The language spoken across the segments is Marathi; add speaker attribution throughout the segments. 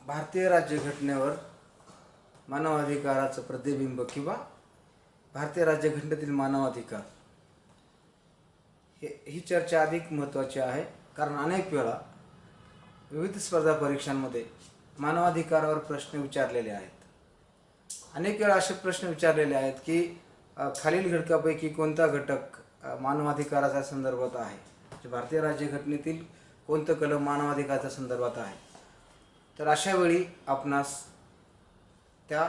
Speaker 1: भारतीय राज्यघटनेवर मानवाधिकाराचं प्रतिबिंब किंवा भारतीय राज्यघटनेतील मानवाधिकार ही चर्चा अधिक महत्त्वाची आहे, कारण अनेक वेळा विविध स्पर्धा परीक्षांमध्ये मानवाधिकारावर प्रश्न विचारलेले आहेत. अनेक वेळा असे प्रश्न विचारलेले आहेत की खालील घटकापैकी कोणता घटक मानवाधिकाराच्या संदर्भात आहे, म्हणजे भारतीय राज्यघटनेतील कोणतं कलम मानवाधिकाराच्या संदर्भात आहे. तर अशा वेळी आपणास त्या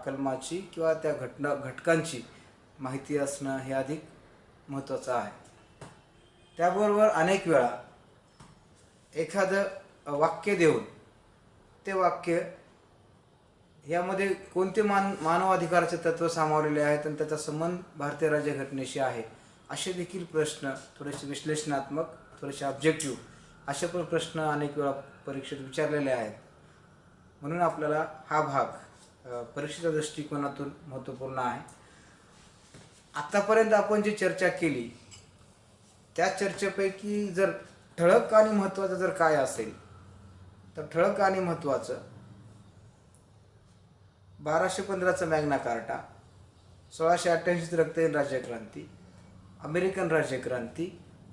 Speaker 1: कलमाची किंवा त्या घटकांची माहिती असणं हे अधिक महत्त्वाचं आहे. त्याबरोबर अनेक वेळा एखादं वाक्य देऊन ते वाक्य यामध्ये कोणते मानवाधिकाराचे तत्त्व सामावलेले आहेत आणि त्याचा संबंध भारतीय राज्यघटनेशी आहे, असे देखील प्रश्न थोडेसे विश्लेषणात्मक, थोडेसे ऑब्जेक्टिव्ह असे पण प्रश्न अनेक वेळा परीक्षेत विचारलेले आहेत. म्हणून आपल्याला हा भाग परीक्षेच्या दृष्टिकोनातून महत्त्वपूर्ण आहे. आत्तापर्यंत आपण जी चर्चा केली त्या चर्चेपैकी जर ठळक आणि महत्त्वाचं जर काय असेल तर ठळक आणि महत्त्वाचं 1215चा मॅग्ना कार्टा, 1688ची रक्तहीन राज्यक्रांती, अमेरिकन राज्यक्रांती,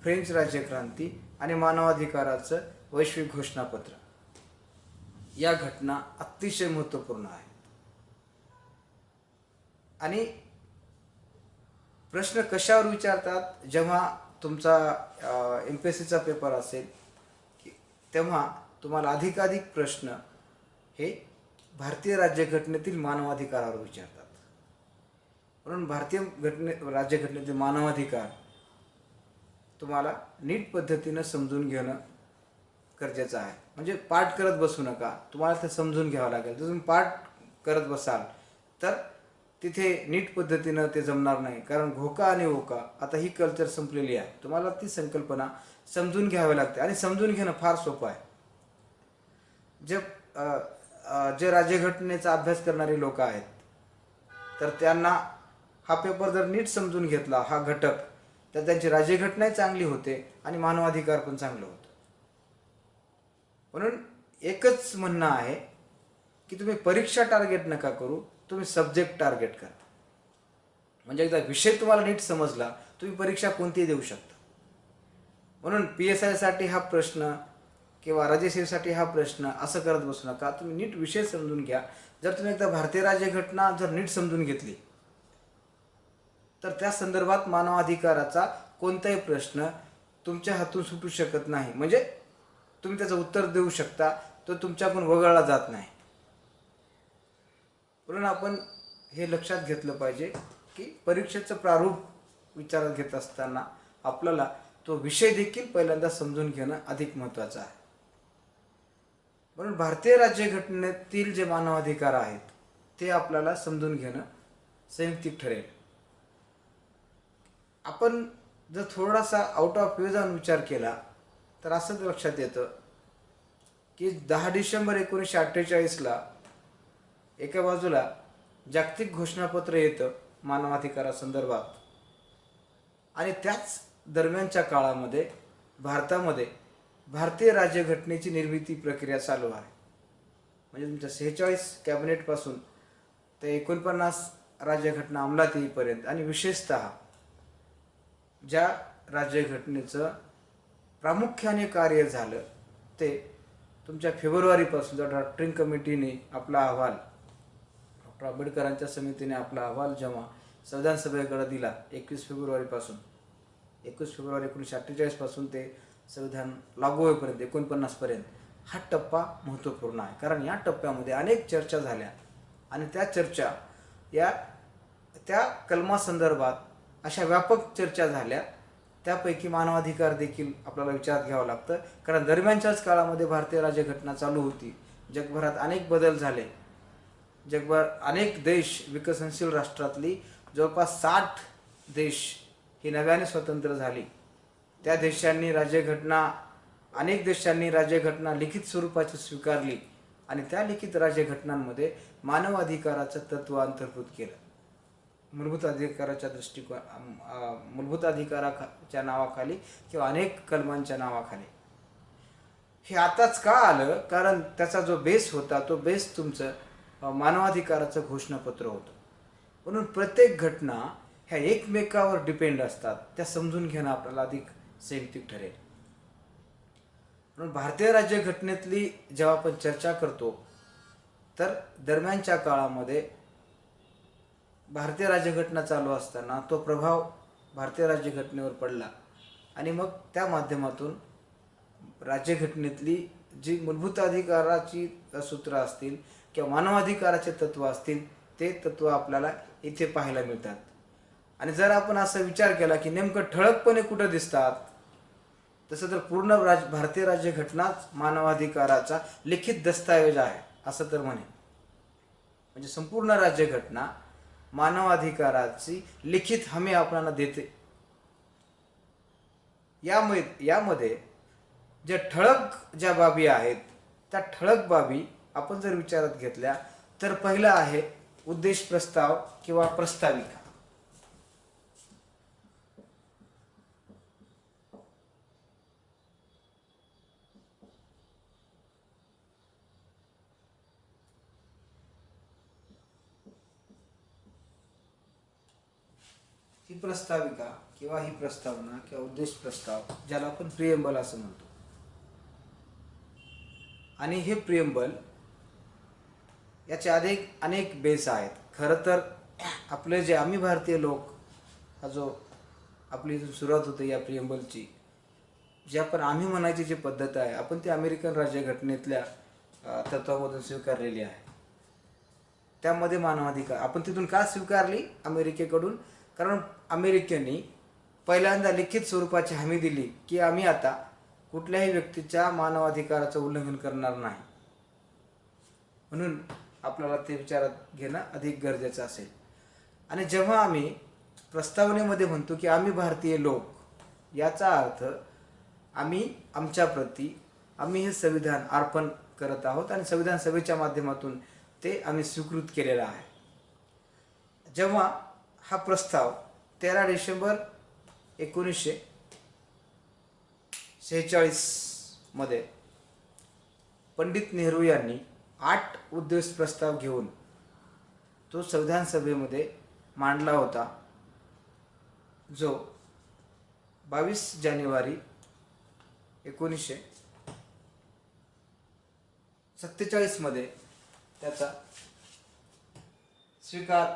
Speaker 1: फ्रेंच राज्यक्रांती आणि मानवाधिकाराचं वैश्विक घोषणापत्र या घटना अतिशय महत्त्वपूर्ण आहेत. आणि प्रश्न कशावर विचारतात, जेव्हा तुमचा MPSCचा पेपर असेल तेव्हा तुम्हाला अधिकाधिक प्रश्न हे भारतीय राज्यघटनेतील मानवाधिकारावर विचारतात. म्हणून भारतीय राज्यघटनेतील मानवाधिकार तुम्हाला नीट पद्धतीनं समजून घेणं गरजेचं आहे. म्हणजे पाठ करत बसू नका, तुम्हाला ते समजून घ्यावं लागेल. जर तुम्ही पाठ करत बसाल तर तिथे नीट पद्धतीनं ते जमणार नाही, कारण घोका आणि ओका आता ही कल्चर संपलेली आहे. तुम्हाला ती संकल्पना समजून घ्यावी लागते आणि समजून घेणं फार सोपं आहे. जे राज्यघटनेचा अभ्यास करणारे लोक आहेत तर त्यांना हा पेपर जर नीट समजून घेतला, हा घटक, तर त्यांची राज्यघटनाही चांगली होते आणि मानवाधिकार पण चांगलं होतं. म्हणून एकच म्हणणं आहे की तुम्ही परीक्षा टार्गेट नका करू, तुम्ही सब्जेक्ट टार्गेट करा. म्हणजे एकदा विषय तुम्हाला नीट समजला, तुम्ही परीक्षा कोणतीही देऊ शकता. म्हणून PSIसाठी हा प्रश्न किंवा राज्यसेवेसाठी हा प्रश्न असं करत बसू नका, तुम्ही नीट विषय समजून घ्या. जर तुम्ही एकदा भारतीय राज्यघटना जर नीट समजून घेतली तर त्या संदर्भात मानवाधिकाराचा कोणताही प्रश्न तुमच्या हातून सुटू शकत नाही. म्हणजे तुम्ही त्याचं उत्तर देऊ शकता, तो तुमच्याकडून वगळला जात नाही. म्हणून आपण हे लक्षात घेतलं पाहिजे की परीक्षेचं प्रारूप विचारात घेत असताना आपल्याला तो विषय देखील पहिल्यांदा समजून घेणं अधिक महत्त्वाचं आहे. म्हणून भारतीय राज्यघटनेतील जे मानवाधिकार आहेत ते आपल्याला समजून घेणं संयुक्तिक ठरेल. आपण जर थोडासा आउट ऑफ वे जाऊन विचार केला तर असंच लक्षात येतं की 10 डिसेंबर 1948ला एका बाजूला जागतिक घोषणापत्र येतं मानवाधिकारासंदर्भात, आणि त्याच दरम्यानच्या काळामध्ये भारतामध्ये भारतीय राज्यघटनेची निर्मिती प्रक्रिया चालू आहे. म्हणजे तुमच्या 46 कॅबिनेटपासून ते 49 राज्यघटना अंमलात येईपर्यंत, आणि विशेषतः ज्या राज्यघटनेचं प्रामुख्याने कार्य झालं ते तुमच्या फेब्रुवारीपासून, ज्या ड्राफ्टिंग कमिटीने आपला अहवाल, डॉक्टर आंबेडकरांच्या समितीने आपला अहवाल जेव्हा संविधान सभेकडे दिला 21 फेब्रुवारी 1948 पासून ते संविधान लागू होईपर्यंत 49 पर्यंत, हा टप्पा महत्त्वपूर्ण आहे. कारण या टप्प्यामध्ये अनेक चर्चा झाल्या आणि त्या चर्चा त्या कलमासंदर्भात अशा व्यापक चर्चा झाल्या, त्यापैकी मानवाधिकार देखील आपल्याला विचारात घ्यावं लागतं. कारण दरम्यानच्याच काळामध्ये भारतीय राज्यघटना चालू होती, जगभरात अनेक बदल झाले, जगभर अनेक देश, विकसनशील राष्ट्रातली जवळपास 60 देश ही नव्याने स्वतंत्र झाली. त्या देशांनी अनेक देशांनी राज्यघटना लिखित स्वरूपाची स्वीकारली आणि त्या लिखित राज्यघटनांमध्ये मानवाधिकाराचं तत्त्व अंतर्भूत केलं. मूलभूत अधिकाराच्या नावाखाली किंवा अनेक कलमांच्या नावाखाली. हे आताच का आलं? कारण त्याचा जो बेस होता तो बेस तुमचं मानवाधिकाराचं घोषणापत्र होतं. म्हणून प्रत्येक घटना ह्या एकमेकावर डिपेंड असतात. त्या समजून घेणं आपल्याला अधिक संयुक्तिक ठरेल. म्हणून भारतीय राज्यघटनेतली जेव्हा आपण चर्चा करतो तर दरम्यानच्या काळामध्ये भारतीय राज्यघटना चालू असताना तो प्रभाव भारतीय राज्यघटनेवर पडला आणि मग त्या माध्यमातून राज्यघटनेतली जी मूलभूत अधिकाराची सूत्र असतील किंवा मानवाधिकाराचे तत्व असतील ते तत्व आपल्याला इथे पाहायला मिळतात. आणि जर आपण असा विचार केला की नेमकं ठळकपणे कुठं दिसतात, तसं तर पूर्ण भारतीय राज्यघटनाच मानवाधिकाराचा लिखित दस्तऐवज आहे असं तर म्हणे. म्हणजे संपूर्ण राज्यघटना मानवाधिकाराची लिखित हमी आपल्याला देते. यामध्ये ज्या ठळक ज्या बाबी आहेत त्या ठळक बाबी आपण जर विचारात घेतल्या तर पहिला आहे उद्देश प्रस्ताव किंवा प्रस्ताविका. ही प्रस्ताविका किंवा ही प्रस्तावना किंवा उद्देश प्रस्ताव ज्याला आपण प्रिएम्बल असं म्हणतो. आणि हे प्रिएम्बल याचे अनेक बेस आहेत. खरं तर आपले जे आम्ही भारतीय लोक हा जो आपली इथून सुरुवात होते या प्रिएम्बलची, जे आपण आम्ही म्हणायची जी पद्धत आहे आपण ती अमेरिकन राज्यघटनेतल्या तत्वामधून स्वीकारलेली आहे. त्यामध्ये मानवाधिकार आपण तिथून का स्वीकारली अमेरिकेकडून? कारण अमेरिकेने पहिल्यांदा लिखित स्वरूपाची हमी दिली की आम्ही आता कुठल्याही व्यक्तीच्या मानवाधिकाराचं उल्लंघन करणार नाही. म्हणून आपल्याला ते विचारात घेणं अधिक गरजेचं असेल. आणि जेव्हा आम्ही प्रस्तावनेमध्ये म्हणतो की आम्ही भारतीय लोक, याचा अर्थ आम्ही आमच्याप्रती आम्ही हे संविधान अर्पण करत आहोत आणि संविधान सभेच्या माध्यमातून ते आम्ही स्वीकृत केलेलं आहे. जेव्हा हा प्रस्ताव 13 डिसेंबर 1946 मध्ये पंडित नेहरू यांनी 8 उद्देश प्रस्ताव घेऊन तो संविधान सभेमध्ये मांडला होता, जो 22 जानेवारी 1947 मध्ये त्याचा स्वीकार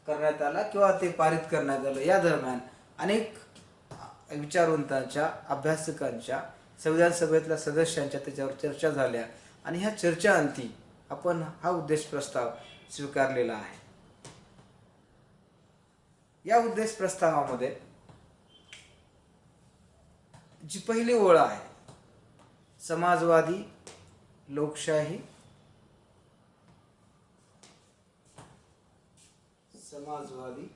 Speaker 1: करण्यात आला किंवा ते पारित करण्यात आलं. या दरम्यान अनेक विचारवंतांच्या, अभ्यासकांच्या, संविधान सभेतल्या सदस्यांच्या त्याच्यावर चर्चा झाल्या आणि ह्या चर्चाअंती आपण हा उद्देश प्रस्ताव स्वीकारलेला आहे. या उद्देश प्रस्तावामध्ये जी पहिली ओळ आहे, समाजवादी, लोकशाही, समाजवादी,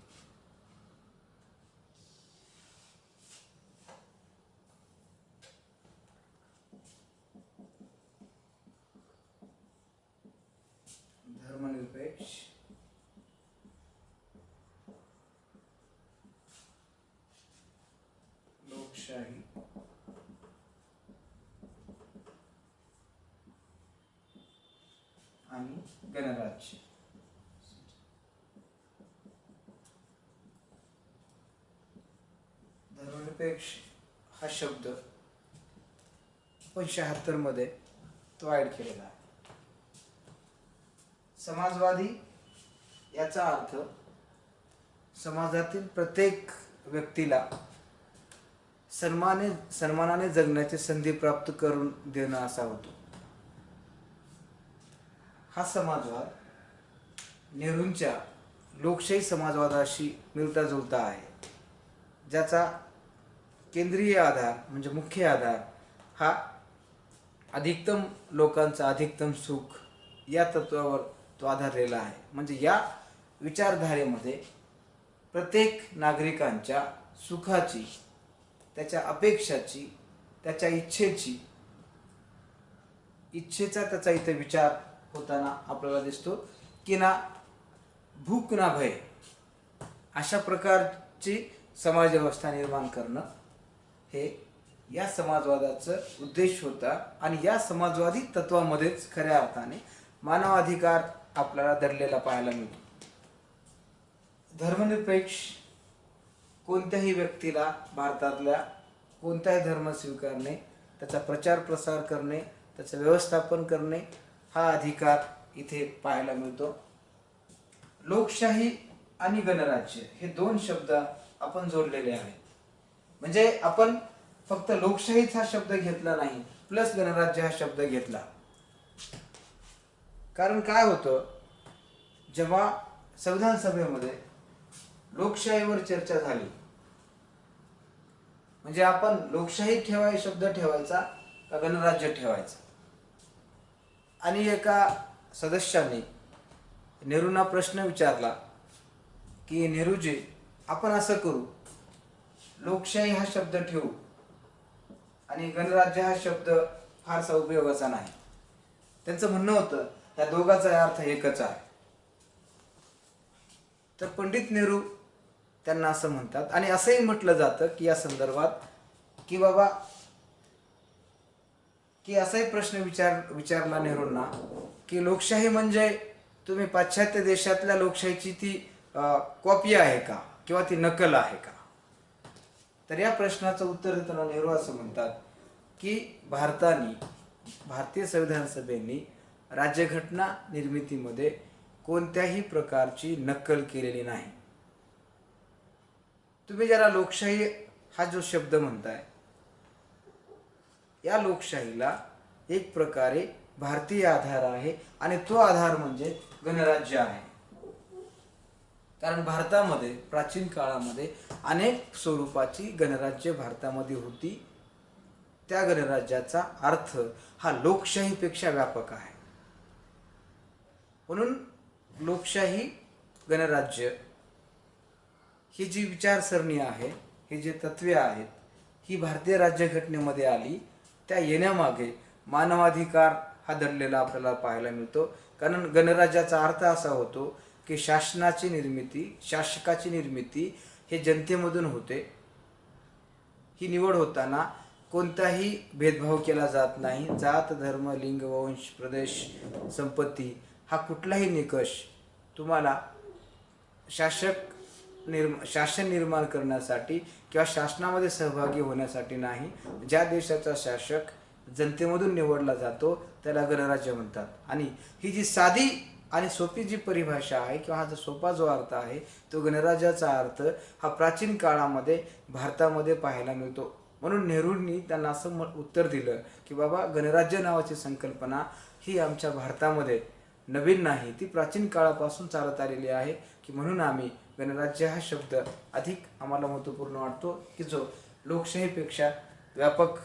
Speaker 1: धर्मनिरपेक्ष, लोकशाही आणि गणराज्य. धर्मनिरपेक्ष हा शब्द 76 मध्ये तो ऍड केलेला आहे. समाजवादी याचा अर्थ समाजातील प्रत्येक व्यक्तीला सन्मानाने जगण्याची संधी प्राप्त करून देणं असा होतो. हा समाजवाद नेहरूंच्या लोकशाही समाजवादाशी मिळता जुळता आहे, ज्याचा केंद्रीय आधार म्हणजे मुख्य आधार हा अधिकतम लोकांचा अधिकतम सुख या तत्वावर तो आधारलेला आहे. म्हणजे या विचारधारेमध्ये प्रत्येक नागरिकांच्या सुखाची, त्याच्या अपेक्षाची, त्याच्या इच्छेचा त्याचा इथे विचार होताना आपल्याला दिसतो की ना भूक ना भय अशा प्रकारची समाज व्यवस्था निर्माण करणं हे या समाजवादाचा उद्देश होता आणि या समाजवादी तत्वामध्येच खऱ्या अर्थाने मानवाधिकार आपल्याला दडलेला पाहायला मिळतो. धर्मनिरपेक्ष कोणत्याही व्यक्तीला भारतातल्या कोणताही धर्म स्वीकारणे, त्याचा प्रचार प्रसार करणे, त्याचं व्यवस्थापन करणे हा अधिकार इथे पाहायला मिळतो. लोकशाही आणि गणराज्य हे दोन शब्द आपण जोडलेले आहेत. म्हणजे आपण फक्त लोकशाहीच हा शब्द घेतला नाही, प्लस गणराज्य हा शब्द घेतला. कारण काय होतं, जेव्हा संविधान सभेमध्ये लोकशाहीवर चर्चा झाली, म्हणजे आपण लोकशाही शब्द ठेवायचा का गणराज्य ठेवायचा, आणि एका सदस्याने नेहरूंना प्रश्न विचारला की नेहरूजी, आपण असं करू, लोकशाही हा शब्द ठेवू आणि गणराज्य हा शब्द फारसा उपयोगाचा नाही. त्यांचं म्हणणं होतं या दोघांचा अर्थ एकच आहे. तर पंडित नेहरू त्यांना असं म्हणतात, आणि असंही म्हटलं जातं की या संदर्भात की बाबा की असाही प्रश्न विचारला नेहरूंना की लोकशाही म्हणजे तुम्ही पाश्चात्य देशातल्या लोकशाहीची ती कॉपी आहे का किंवा ती नकल आहे का. तर या प्रश्नाचं उत्तर देताना नेहरू असं म्हणतात की भारतीय संविधान सभेने राज्यघटना निर्मितीमध्ये कोणत्याही प्रकारची नक्कल केलेली नाही. तुम्ही ज्याला लोकशाही हा जो शब्द म्हणताय, या लोकशाहीला एक प्रकारे भारतीय आधार आहे आणि तो आधार म्हणजे गणराज्य आहे. कारण भारतामध्ये प्राचीन काळामध्ये अनेक स्वरूपाची गणराज्य भारतामध्ये होती. त्या गणराज्याचा अर्थ हा लोकशाहीपेक्षा व्यापक आहे. म्हणून लोकशाही, गणराज्य ही जी विचारसरणी आहे, ही जी तत्वे आहेत, ही भारतीय राज्यघटनेमध्ये आली. त्या येण्यामागे मानवाधिकार हा दडलेला आपल्याला पाहायला मिळतो. कारण गणराज्याचा अर्थ असा होतो की शासकाची निर्मिती हे जनतेमधून होते. ही निवड होताना कोणताही भेदभाव केला जात नाही. जात, धर्म, लिंग, वंश, प्रदेश, संपत्ती हा कुठलाही निकष तुम्हाला शासन निर्माण करण्यासाठी किंवा शासनामध्ये सहभागी होण्यासाठी नाही. ज्या देशाचा शासक जनतेमधून निवडला जातो त्याला गणराज्य म्हणतात. आणि ही जी साधी आणि सोपी जी परिभाषा आहे किंवा हा जो सोपा जो अर्थ आहे, तो गणराज्याचा अर्थ हा प्राचीन काळामध्ये भारतामध्ये पाहायला मिळतो. म्हणून नेहरूंनी त्यांना असं उत्तर दिलं की बाबा, गणराज्य नावाची संकल्पना ही आमच्या भारतामध्ये नवीन नाही, ती प्राचीन काळापासून चालत आलेली आहे. की म्हणून आम्ही गणराज्य हा शब्द अधिक आम्हाला महत्त्वपूर्ण वाटतो, की जो लोकशाहीपेक्षा व्यापक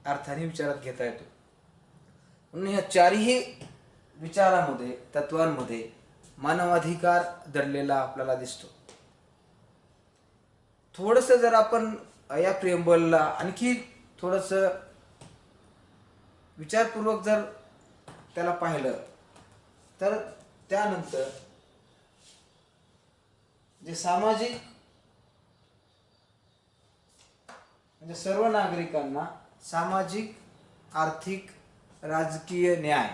Speaker 1: अर्थाने विचारात घेता येतो. म्हणून या चारही विचारामध्ये, तत्वांमध्ये मानवाधिकार दडलेला आपल्याला दिसतो. थोडंसं जर आपण या प्रिएम्बलला आणखी थोडंसं विचारपूर्वक जर त्याला पाहिलं, तर त्यानंतर जे सामाजिक, म्हणजे सर्व नागरिकांना सामाजिक, आर्थिक, राजकीय न्याय,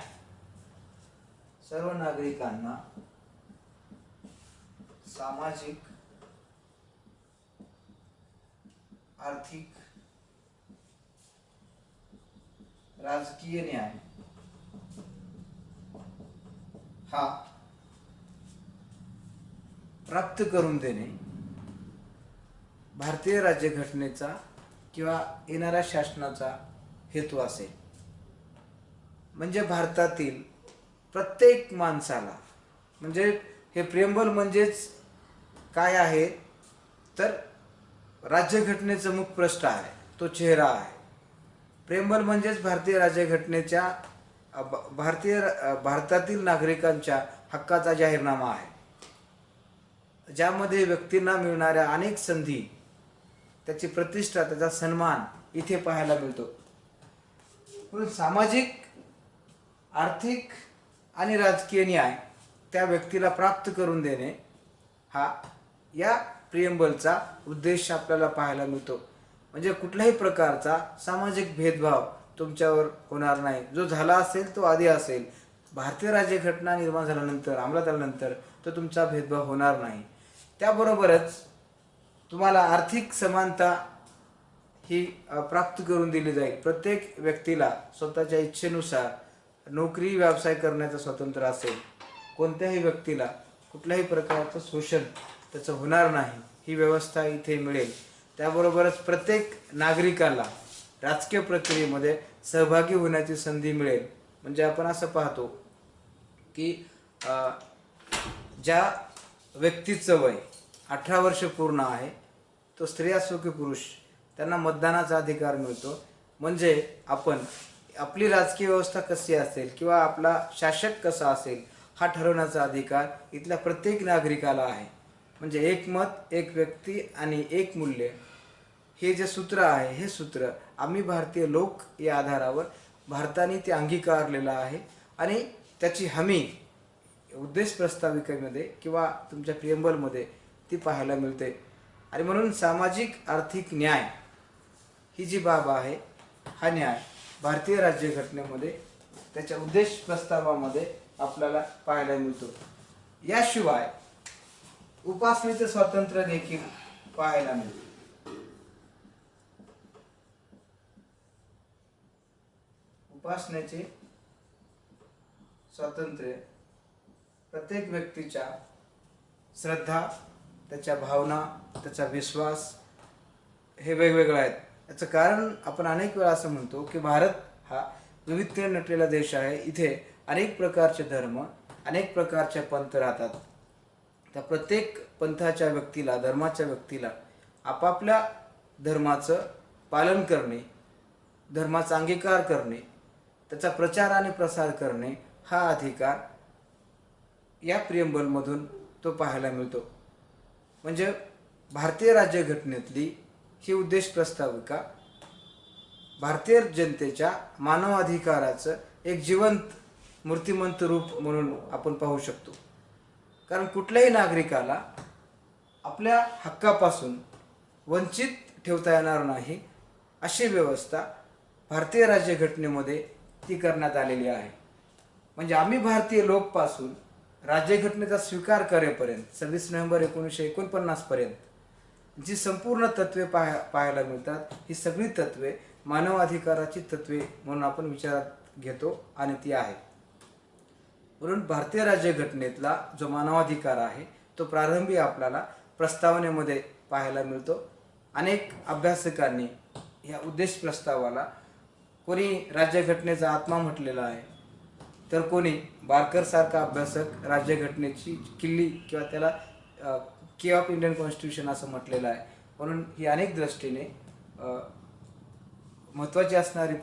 Speaker 1: सर्व नागरिकांना सामाजिक, आर्थिक, राजकीय न्याय हा प्राप्त करून देणे भारतीय राज्यघटनेचा किंवा येणाऱ्या शासनाचा हेतू असेल. म्हणजे भारतातील प्रत्येक माणसाला, म्हणजे हे प्रिएम्बल म्हणजेच काय आहे, तर राज्यघटनेचं मुखपृष्ठ आहे, तो चेहरा आहे. प्रिएम्बल म्हणजेच भारतीय राज्यघटनेच्या भारतातील नागरिकांच्या हक्काचा जाहीरनामा आहे, ज्यामध्ये व्यक्तींना मिळणाऱ्या अनेक संधी, त्याची प्रतिष्ठा, त्याचा सन्मान इथे पाहायला मिळतो. म्हणून सामाजिक, आर्थिक आणि राजकीय न्याय त्या व्यक्तीला प्राप्त करून देणे हा या प्रिएम्बलचा उद्देश आपल्याला पाहायला मिळतो. म्हणजे कुठल्याही प्रकारचा सामाजिक भेदभाव तुमच्यावर होणार नाही. जो झाला असेल तो आधी असेल, भारतीय राज्यघटना निर्माण झाल्यानंतर, अंमलात आल्यानंतर तो तुमचा भेदभाव होणार नाही. त्याबरोबरच तुम्हाला आर्थिक समानता ही प्राप्त करून दिली जाईल. प्रत्येक व्यक्तीला स्वतःच्या इच्छेनुसार नोकरी व्यवसाय करण्याचं स्वातंत्र्य असेल. कोणत्याही व्यक्तीला कुठल्याही प्रकारचं शोषण त्याचं होणार नाही, ही व्यवस्था इथे मिळेल. त्याबरोबरच प्रत्येक नागरिकाला राजकीय प्रक्रियेमध्ये सहभागी होण्याची संधी मिळेल. म्हणजे आपण असं पाहतो की ज्या व्यक्तीचं वय 18 वर्ष पूर्ण आहे, तो स्त्री असो की पुरुष, त्यांना मतदानाचा अधिकार मिळतो. म्हणजे आपण आपली राजकीय व्यवस्था कशी असेल किंवा आपला शासक कसा असेल हा ठरवण्याचा अधिकार इथल्या प्रत्येक नागरिकाला आहे. म्हणजे एक मत, एक व्यक्ती आणि एक मूल्य, हे जे सूत्र आहे, हे सूत्र आम्ही भारतीय लोक या आधारावर भारताने ते अंगीकारलेलं आहे आणि त्याची हमी उद्देश प्रस्ताविकेमध्ये किंवा तुमच्या प्रिएम्बलमध्ये ती पाहायला मिळते. आणि म्हणून सामाजिक आर्थिक न्याय ही जी बाब आहे, हा न्याय भारतीय राज्यघटनेमध्ये त्याच्या उद्देश प्रस्तावामध्ये आपल्याला पाहायला मिळतो. याशिवाय उपासनेचं स्वातंत्र्य देखील पाहायला मिळते. उपासनेचे स्वातंत्र्य प्रत्येक व्यक्तीच्या श्रद्धा, त्याच्या भावना, त्याचा विश्वास हे वेगवेगळं आहेत. याचं कारण आपण अनेक वेळा असं म्हणतो की भारत हा विविधतेने नटलेला देश आहे. इथे अनेक प्रकारचे धर्म, अनेक प्रकारचे पंथ राहतात. त्या प्रत्येक पंथाच्या व्यक्तीला, धर्माच्या व्यक्तीला आपापल्या धर्माचं पालन करणे, धर्माचा अंगीकार करणे, त्याचा प्रचार आणि प्रसार करणे हा अधिकार या प्रिएम्बलमधून तो पाहायला मिळतो. म्हणजे भारतीय राज्यघटनेतली ही उद्देश प्रस्ताविका भारतीय जनतेच्या मानवाधिकाराचं एक जिवंत मूर्तिमंत रूप म्हणून आपण पाहू शकतो. कारण कुठल्याही नागरिकाला आपल्या हक्कापासून वंचित ठेवता येणार नाही, अशी व्यवस्था भारतीय राज्यघटनेमध्ये ती करण्यात आलेली आहे. म्हणजे आम्ही भारतीय लोकपासून राज्यघटनेचा स्वीकार करेपर्यंत 26 नोव्हेंबर 1949 पर्यंत जी संपूर्ण तत्वे पाहायला मिळतात, ही सगळी तत्वे मानवाधिकाराची तत्वे म्हणून आपण विचारात घेतो आणि ती आहेत. म्हणून भारतीय राज्यघटनेतला जो मानवाधिकार आहे तो प्रारंभी आपल्याला प्रस्तावनेमध्ये पाहायला मिळतो. अनेक अभ्यासकांनी या उद्देश प्रस्तावाला कोणी राज्यघटनेचा आत्मा म्हटलेला आहे, तर कोणी बारकरसारखा अभ्यासक राज्यघटनेची किल्ली किंवा त्याला की ऑफ इंडियन कॉन्स्टिट्यूशन असं म्हटलेलं आहे. म्हणून ही अनेक दृष्टीने महत्त्वाची असणारी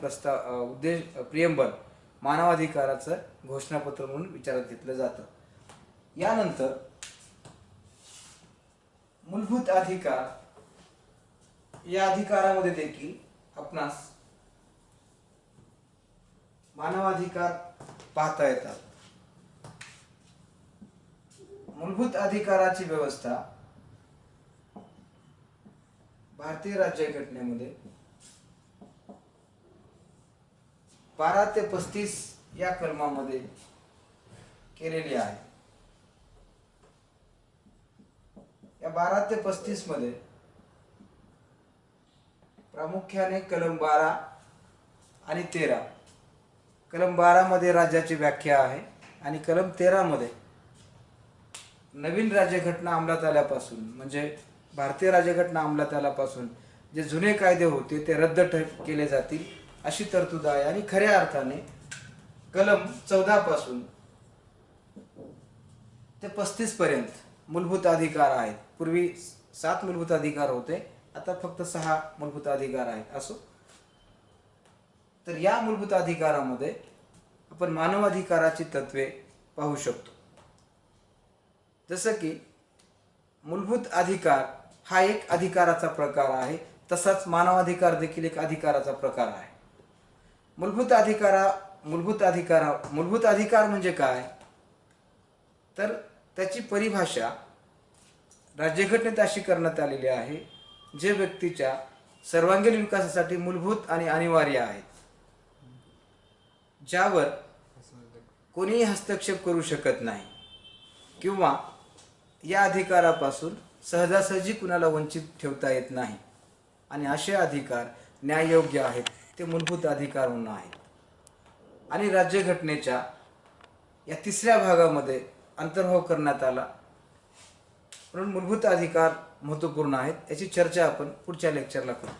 Speaker 1: उद्देश प्रिएम्बल मानवाधिकाराचं घोषणापत्र म्हणून विचारात घेतलं जातं. यानंतर मूलभूत अधिकार, या अधिकारामध्ये देखील आपणास मानवाधिकार पाहता येतात. मूलभूत अधिकाराची व्यवस्था भारतीय राज्यघटनेमध्ये 12 ते 35 या कलमामध्ये केलेली आहे. या 12 ते 35 मध्ये प्रामुख्याने कलम 12 आणि 13, कलम 12 मध्ये राज्याची व्याख्या आहे आणि कलम 13 मध्ये नवीन राज्यघटना अंमलात आल्यापासून, म्हणजे भारतीय राज्यघटना अंमलात आल्यापासून जे जुने कायदे होते ते रद्द केले जातील अशी तरतूद आहे. आणि खऱ्या अर्थाने कलम 14 पासून ते 35 पर्यंत मूलभूत अधिकार आहेत. पूर्वी 7 मूलभूत अधिकार होते, आता फक्त 6 मूलभूत अधिकार आहेत. असो, तर या मूलभूत अधिकारामध्ये आपण मानवाधिकाराची तत्वे पाहू शकतो. जसं की मूलभूत अधिकार हा एक अधिकाराचा प्रकार आहे, तसाच मानवाधिकार देखील एक अधिकाराचा प्रकार आहे. मूलभूत अधिकार म्हणजे काय, तर त्याची परिभाषा राज्यघटनेत अशी करण्यात आलेली आहे, जे व्यक्तीच्या सर्वांगीण विकासासाठी मूलभूत आणि अनिवार्य आहेत, ज्यावर कोणीही हस्तक्षेप करू शकत नाही किंवा या अधिकारापासून सहजासहजी कुणाला वंचित ठेवता येत नाही. आणि असे अधिकार न्याययोग्य आहेत, ते मूलभूत अधिकार म्हणून आहेत. आणि राज्यघटनेच्या या 3ऱ्या भागामध्ये अंतर्भाव करण्यात आला, म्हणून मूलभूत अधिकार महत्त्वपूर्ण आहेत. याची चर्चा आपण पुढच्या लेक्चरला करू.